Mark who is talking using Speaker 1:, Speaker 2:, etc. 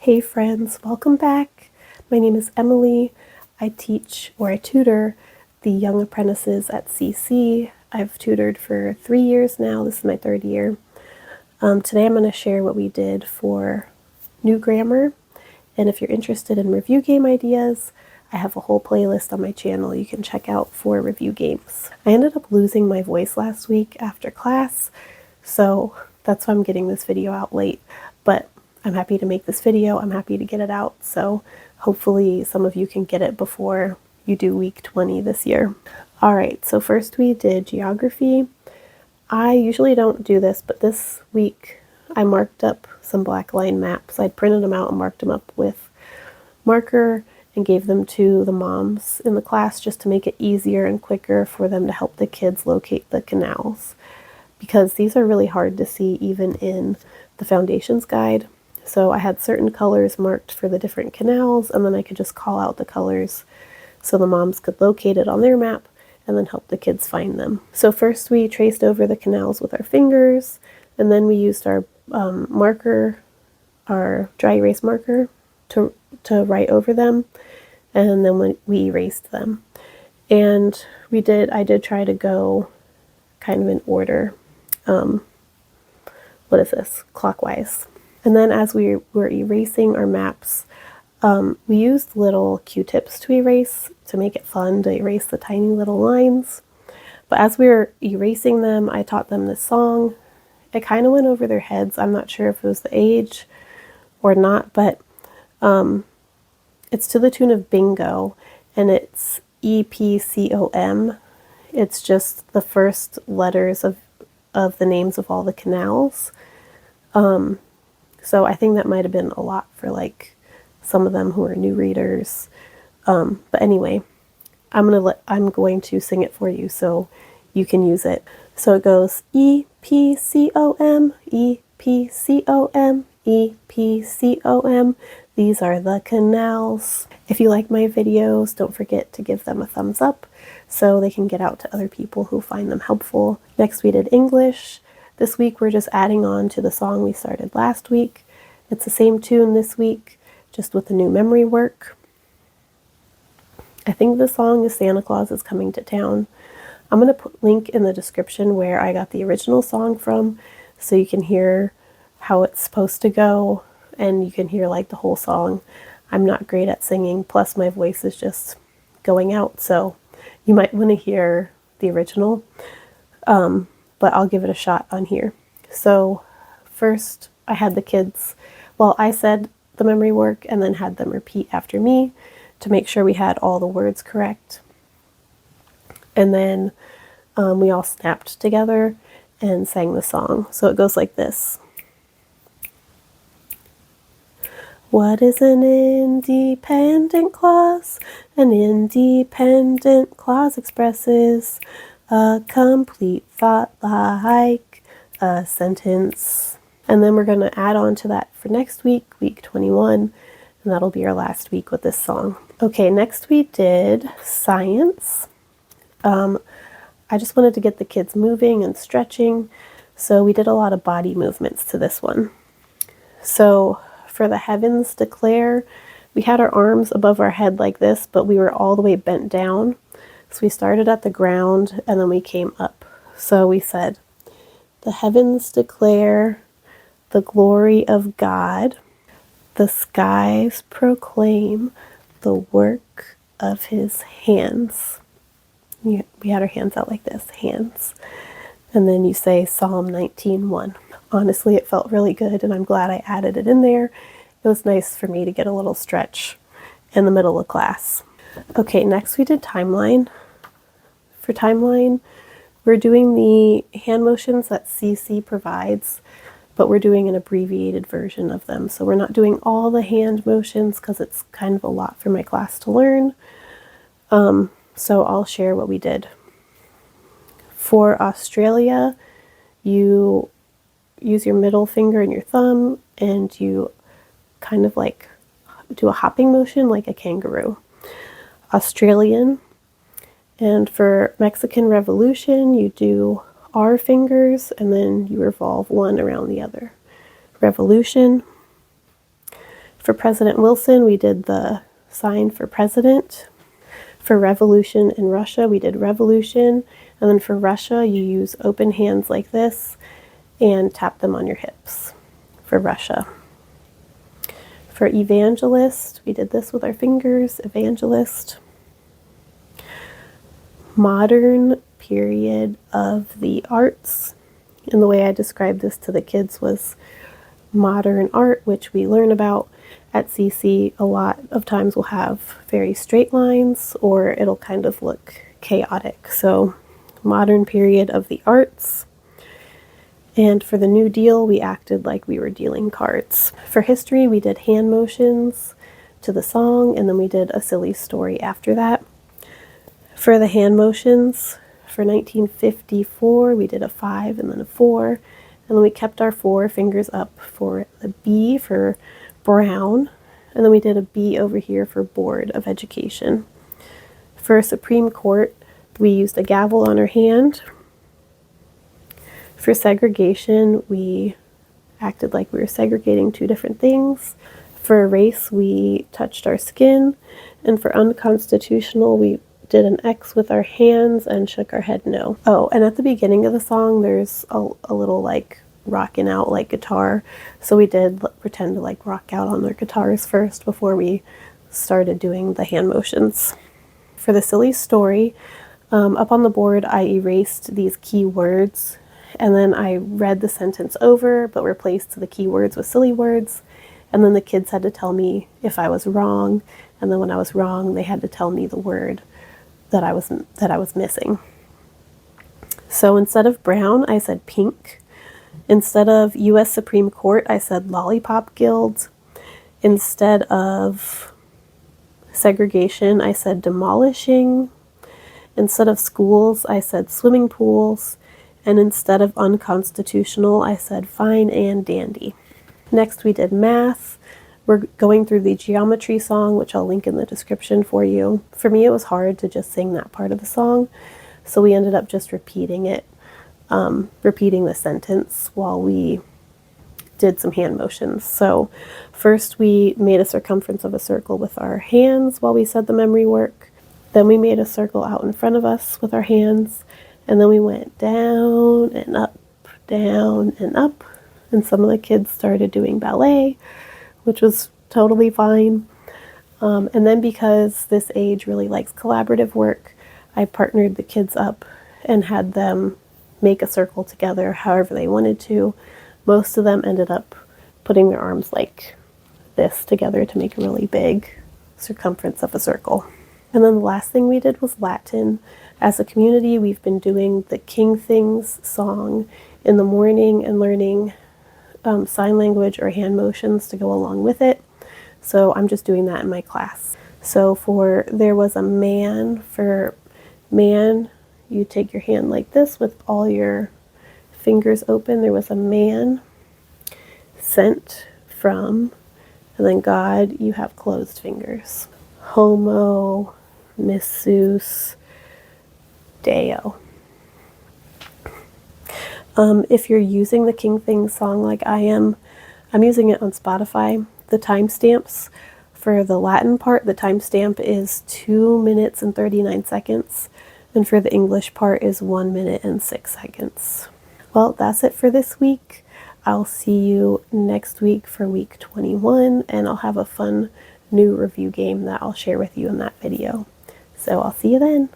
Speaker 1: Hey friends, welcome back. My name is Emily. I teach or I tutor the young apprentices at CC. I've tutored for 3 years now. This is my 3rd year. Today I'm going to share what we did for new grammar. And if you're interested in review game ideas, I have a whole playlist on my channel you can check out for review games. I ended up losing my voice last week after class, so that's why I'm getting this video out late. But I'm happy to make this video. I'm happy to get it out. So hopefully some of you can get it before you do week 20 this year. All right, so first we did geography. I usually don't do this, but this week I marked up some black line maps. I printed them out and marked them up with marker and gave them to the moms in the class just to make it easier and quicker for them to help the kids locate the canals, because these are really hard to see even in the foundations guide. So I had certain colors marked for the different canals, and then I could just call out the colors so the moms could locate it on their map and then help the kids find them. So first we traced over the canals with our fingers, and then we used our marker, our dry erase marker, to write over them, and then we erased them. And I did try to go kind of in order. What is this? Clockwise. And then as we were erasing our maps, we used little Q-tips to erase, to make it fun to erase the tiny little lines. But as we were erasing them, I taught them this song. It kind of went over their heads. I'm not sure if it was the age or not, but it's to the tune of Bingo, and it's EPCOM. It's just the first letters of the names of all the canals. So I think that might have been a lot for like some of them who are new readers. But anyway, I'm going to sing it for you so you can use it. So it goes EPCOM, EPCOM, EPCOM. These are the canals. If you like my videos, don't forget to give them a thumbs up so they can get out to other people who find them helpful. Next we did English. This week we're just adding on to the song we started last week. It's the same tune this week, just with the new memory work. I think the song is Santa Claus is Coming to Town. I'm going to put a link in the description where I got the original song from, so you can hear how it's supposed to go, and you can hear like the whole song. I'm not great at singing, plus my voice is just going out, so you might want to hear the original. But I'll give it a shot on here. So first I had the kids, I said the memory work and then had them repeat after me to make sure we had all the words correct. And then we all snapped together and sang the song. So it goes like this. What is an independent clause? An independent clause expresses a complete thought like a sentence. And then we're going to add on to that for next week, week 21, and that'll be our last week with this song. Okay, next we did science. I just wanted to get the kids moving and stretching, so we did a lot of body movements to this one. So for the heavens declare, we had our arms above our head like this, but we were all the way bent down. So we started at the ground and then we came up. So we said, the heavens declare the glory of God. The skies proclaim the work of his hands. We had our hands out like this, hands. And then you say Psalm 19:1. Honestly, it felt really good, and I'm glad I added it in there. It was nice for me to get a little stretch in the middle of class. Okay, next we did timeline. For timeline, we're doing the hand motions that CC provides, but we're doing an abbreviated version of them. So we're not doing all the hand motions because it's kind of a lot for my class to learn. So I'll share what we did. For Australia, you use your middle finger and your thumb, and you kind of like do a hopping motion like a kangaroo. Australian. And for Mexican Revolution, you do our fingers and then you revolve one around the other. Revolution. For President Wilson, we did the sign for president. For revolution in Russia, we did revolution. And then for Russia, you use open hands like this and tap them on your hips for Russia. For evangelist, we did this with our fingers, evangelist. Modern period of the arts. And the way I described this to the kids was modern art, which we learn about at CC a lot of times will have very straight lines or it'll kind of look chaotic. So modern period of the arts. And for the New Deal, we acted like we were dealing cards. For history, we did hand motions to the song, and then we did a silly story after that. For the hand motions, for 1954, we did a 5 and then a 4, and then we kept our 4 fingers up for the B for Brown, and then we did a B over here for Board of Education. For Supreme Court, we used a gavel on our hand. For segregation, we acted like we were segregating 2 different things. For race, we touched our skin, and for unconstitutional, we did an X with our hands and shook our head no. Oh, and at the beginning of the song, there's a little like rocking out like guitar. So we did pretend to like rock out on our guitars first before we started doing the hand motions. For the silly story, up on the board, I erased these key words and then I read the sentence over but replaced the key words with silly words. And then the kids had to tell me if I was wrong. And then when I was wrong, they had to tell me the word that I was missing. So instead of brown, I said pink. Instead of U.S. Supreme Court, I said Lollipop Guild. Instead of segregation, I said demolishing. Instead of schools, I said swimming pools. And instead of unconstitutional, I said fine and dandy. Next, we did math. We're going through the geometry song, which I'll link in the description for you. For me, it was hard to just sing that part of the song, so we ended up just repeating it, repeating the sentence while we did some hand motions. So first we made a circumference of a circle with our hands while we said the memory work. Then we made a circle out in front of us with our hands, and then we went down and up, down and up. And some of the kids started doing ballet, which was totally fine. And then because this age really likes collaborative work, I partnered the kids up and had them make a circle together however they wanted to. Most of them ended up putting their arms like this together to make a really big circumference of a circle. And then the last thing we did was Latin. As a community, we've been doing the King Things song in the morning and learning sign language or hand motions to go along with it. So I'm just doing that in my class. So for there was a man, for man, you take your hand like this with all your fingers open. There was a man sent from, and then God, you have closed fingers. Homo, missus, Deo. If you're using the King Things song like I am, I'm using it on Spotify. The timestamps for the Latin part, the timestamp is 2 minutes and 39 seconds. And for the English part is 1 minute and 6 seconds. Well, that's it for this week. I'll see you next week for week 21, and I'll have a fun new review game that I'll share with you in that video. So I'll see you then.